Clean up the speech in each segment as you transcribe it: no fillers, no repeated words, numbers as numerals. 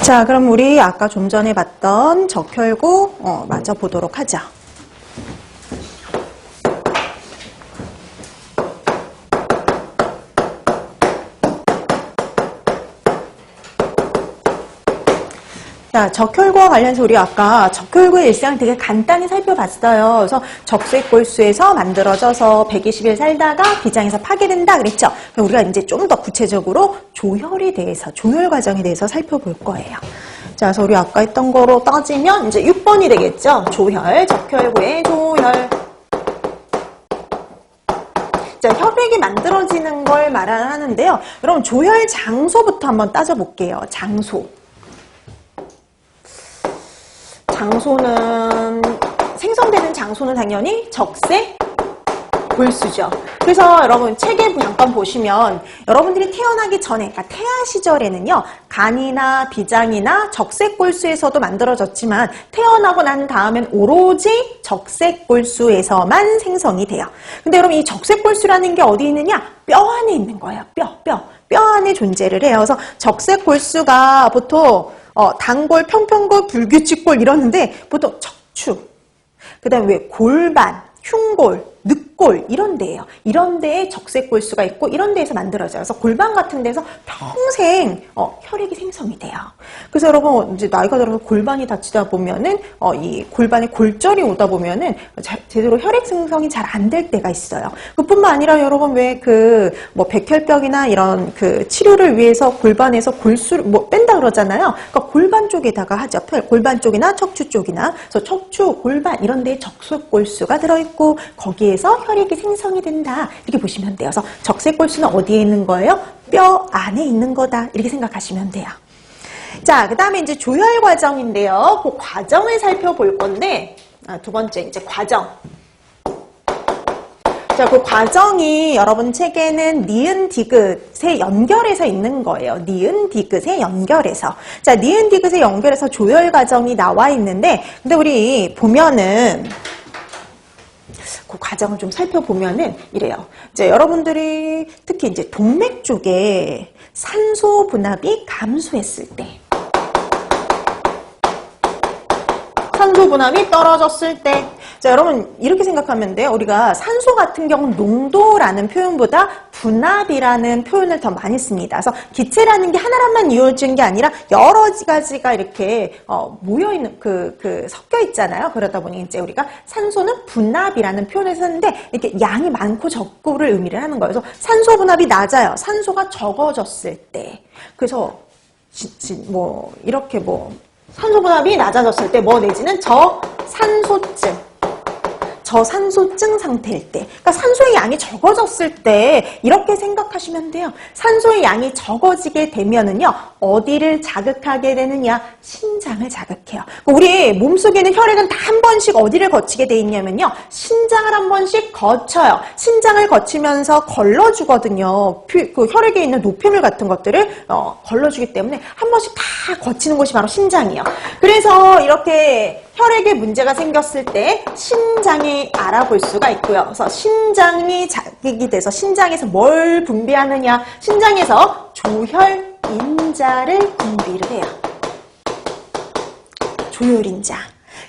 자, 그럼 우리 아까 좀 전에 봤던 적혈구 마저 보도록 하죠. 자, 적혈구와 관련해서 우리 아까 적혈구의 일상을 되게 간단히 살펴봤어요. 그래서 적색골수에서 만들어져서 120일 살다가 비장에서 파괴된다 그랬죠. 그럼 우리가 이제 좀 더 구체적으로 조혈에 대해서, 조혈 과정에 대해서 살펴볼 거예요. 자, 그래서 우리 아까 했던 거로 따지면 이제 6번이 되겠죠. 조혈, 적혈구의 조혈. 자, 혈액이 만들어지는 걸 말하는데요. 여러분, 조혈 장소부터 한번 따져볼게요. 장소. 장소는 생성되는 장소는 당연히 적색 골수죠. 그래서 여러분 책에 잠깐 보시면 여러분들이 태어나기 전에, 그러니까 태아 시절에는요, 간이나 비장이나 적색 골수에서도 만들어졌지만 태어나고 난 다음엔 오로지 적색 골수에서만 생성이 돼요. 근데 여러분 이 적색 골수라는 게 어디 있느냐? 뼈 안에 있는 거예요. 뼈 안에 존재를 해요. 그래서 적색 골수가 보통 단골, 평평골, 불규칙골 이러는데 보통 척추, 그 다음에 왜 골반, 흉골, 늑골 이런 데예요. 이런 데에 적색골수가 있고 이런 데에서 만들어져요. 그래서 골반 같은 데서 평생 혈액이 생성이 돼요. 그래서 여러분 이제 나이가 들어서 골반이 다치다 보면은 이 골반에 골절이 오다 보면은 제대로 혈액 생성이 잘 안 될 때가 있어요. 그뿐만 아니라 여러분 왜 뭐 백혈병이나 이런 그 치료를 위해서 골반에서 골수를 뺀다 그러잖아요. 그러니까 골반 쪽에다가 하죠. 골반 쪽이나 척추 쪽이나. 그래서 척추, 골반 이런 데에 적색골수가 들어있고 거기에서 혈액이 생성이 된다. 이렇게 보시면 돼요. 그래서 적색골수는 어디에 있는 거예요? 뼈 안에 있는 거다. 이렇게 생각하시면 돼요. 자, 그 다음에 이제 조혈 과정인데요. 그 과정을 살펴볼 건데, 두 번째 이제 과정. 자, 그 과정이 여러분 책에는 니은 디귿에 연결해서 있는 거예요. 니은 디귿에 연결해서. 자, 니은 디귿에 연결해서 조혈 과정이 나와 있는데, 근데 우리 보면은 그 과정을 좀 살펴보면은 이래요. 이제 여러분들이 특히 이제 동맥 쪽에 산소 분압이 감소했을 때, 산소 분압이 떨어졌을 때, 자, 여러분 이렇게 생각하면 돼요. 우리가 산소 같은 경우는 농도라는 표현보다 분압이라는 표현을 더 많이 씁니다. 그래서 기체라는 게 하나랑만 이루어진 게 아니라 여러 가지가 이렇게 모여있는 섞여 있잖아요. 그러다 보니 이제 우리가 산소는 분압이라는 표현을 쓰는데 이렇게 양이 많고 적고를 의미를 하는 거예요. 그래서 산소 분압이 낮아요. 산소가 적어졌을 때. 그래서 이렇게 산소 분압이 낮아졌을 때 내지는 저산소증 상태일 때, 그러니까 산소의 양이 적어졌을 때 이렇게 생각하시면 돼요. 산소의 양이 적어지게 되면은요, 어디를 자극하게 되느냐? 신장을 자극해요. 우리 몸속에 있는 혈액은 다 한 번씩 어디를 거치게 돼 있냐면요, 신장을 한 번씩 거쳐요. 신장을 거치면서 걸러주거든요. 그 혈액에 있는 노폐물 같은 것들을 걸러주기 때문에 한 번씩 다 거치는 곳이 바로 신장이에요. 그래서 이렇게 혈액에 문제가 생겼을 때 신장이 알아볼 수가 있고요. 그래서 신장이 자극이 돼서 신장에서 뭘 분비하느냐? 신장에서 조혈인자를 분비를 해요. 조혈인자.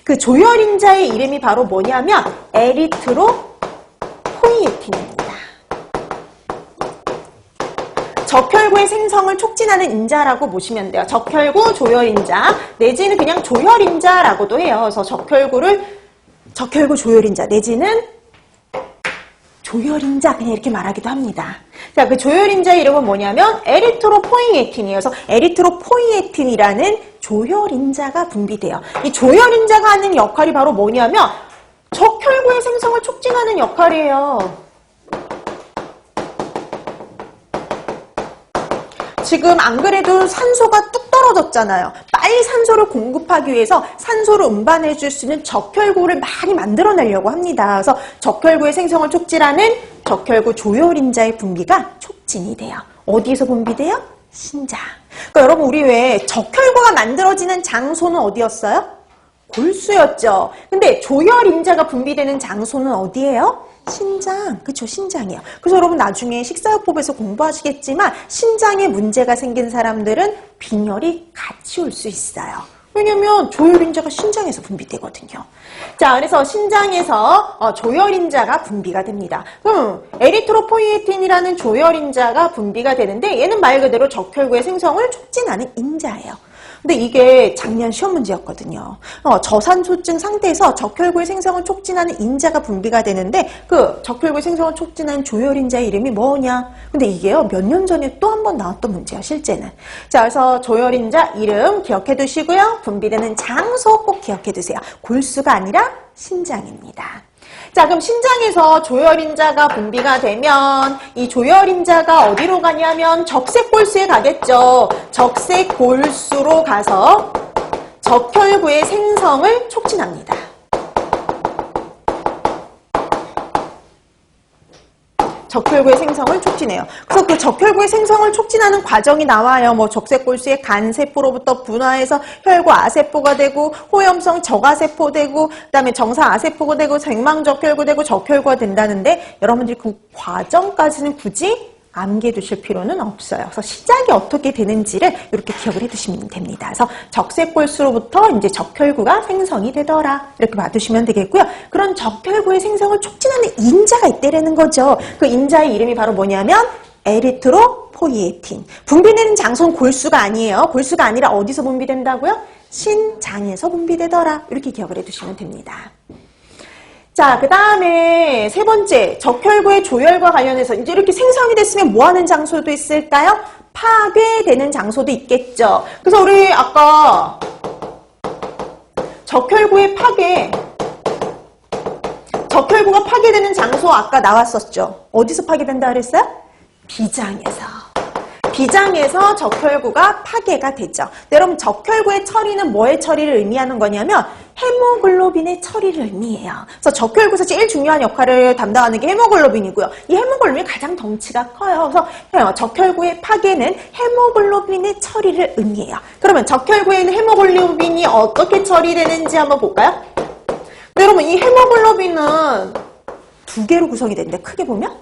그 조혈인자의 이름이 바로 뭐냐면 에리트로포이에틴입니다. 적혈구의 생성을 촉진하는 인자라고 보시면 돼요. 적혈구, 조혈인자, 내지는 그냥 조혈인자라고도 해요. 그래서 적혈구 조혈인자, 내지는 조혈인자, 그냥 이렇게 말하기도 합니다. 자, 그 조혈인자의 이름은 뭐냐면 에리트로포이에틴이에요. 그래서 에리트로포이에틴이라는 조혈인자가 분비돼요. 이 조혈인자가 하는 역할이 바로 뭐냐면 적혈구의 생성을 촉진하는 역할이에요. 지금 안 그래도 산소가 뚝 떨어졌잖아요. 빨리 산소를 공급하기 위해서 산소를 운반해 줄 수 있는 적혈구를 많이 만들어내려고 합니다. 그래서 적혈구의 생성을 촉진하는 적혈구 조혈인자의 분비가 촉진이 돼요. 어디에서 분비돼요? 신장. 그러니까 여러분 우리 왜 적혈구가 만들어지는 장소는 어디였어요? 골수였죠. 근데 조혈인자가 분비되는 장소는 어디예요? 신장, 그쵸, 신장이에요. 그래서 여러분 나중에 식사요법에서 공부하시겠지만 신장에 문제가 생긴 사람들은 빈혈이 같이 올 수 있어요. 왜냐면 조혈인자가 신장에서 분비되거든요. 자, 그래서 신장에서 조혈인자가 분비가 됩니다. 에리트로포이에틴이라는 조혈인자가 분비가 되는데 얘는 말 그대로 적혈구의 생성을 촉진하는 인자예요. 근데 이게 작년 시험 문제였거든요. 저산소증 상태에서 적혈구의 생성을 촉진하는 인자가 분비가 되는데 그 적혈구의 생성을 촉진하는 조혈인자의 이름이 뭐냐? 근데 이게요 몇 년 전에 또 한 번 나왔던 문제예요, 실제는. 자, 그래서 조혈인자 이름 기억해 두시고요. 분비되는 장소 꼭 기억해 두세요. 골수가 아니라 신장입니다. 자, 그럼 신장에서 조혈인자가 분비가 되면 이 조혈인자가 어디로 가냐면 적색골수에 가겠죠. 적색골수로 가서 적혈구의 생성을 촉진합니다. 적혈구의 생성을 촉진해요. 그래서 그 적혈구의 생성을 촉진하는 과정이 나와요. 뭐 적색골수의 간세포로부터 분화해서 혈구 아세포가 되고 호염성 적아세포 되고 그다음에 정사 아세포가 되고 생망적혈구 되고 적혈구가 된다는데 여러분들이 그 과정까지는 굳이 암기해 두실 필요는 없어요. 그래서 시작이 어떻게 되는지를 이렇게 기억을 해 두시면 됩니다. 그래서 적색골수로부터 이제 적혈구가 생성이 되더라. 이렇게 봐두시면 되겠고요. 그런 적혈구의 생성을 촉진하는 인자가 있다라는 거죠. 그 인자의 이름이 바로 뭐냐면 에리트로포이에틴. 분비되는 장소는 골수가 아니에요. 골수가 아니라 어디서 분비된다고요? 신장에서 분비되더라. 이렇게 기억을 해 두시면 됩니다. 자, 그 다음에 세 번째, 적혈구의 조혈과 관련해서 이제 이렇게 생성이 됐으면 뭐 하는 장소도 있을까요? 파괴되는 장소도 있겠죠. 그래서 우리 아까 적혈구의 적혈구가 파괴되는 장소 아까 나왔었죠. 어디서 파괴된다 그랬어요? 비장에서 적혈구가 파괴가 되죠. 여러분 적혈구의 처리는 뭐의 처리를 의미하는 거냐면 헤모글로빈의 처리를 의미해요. 그래서 적혈구에서 제일 중요한 역할을 담당하는 게 헤모글로빈이고요. 이 헤모글로빈이 가장 덩치가 커요. 그래서 적혈구의 파괴는 헤모글로빈의 처리를 의미해요. 그러면 적혈구에 있는 헤모글로빈이 어떻게 처리되는지 한번 볼까요? 여러분 이 헤모글로빈은 두 개로 구성이 되는데 크게 보면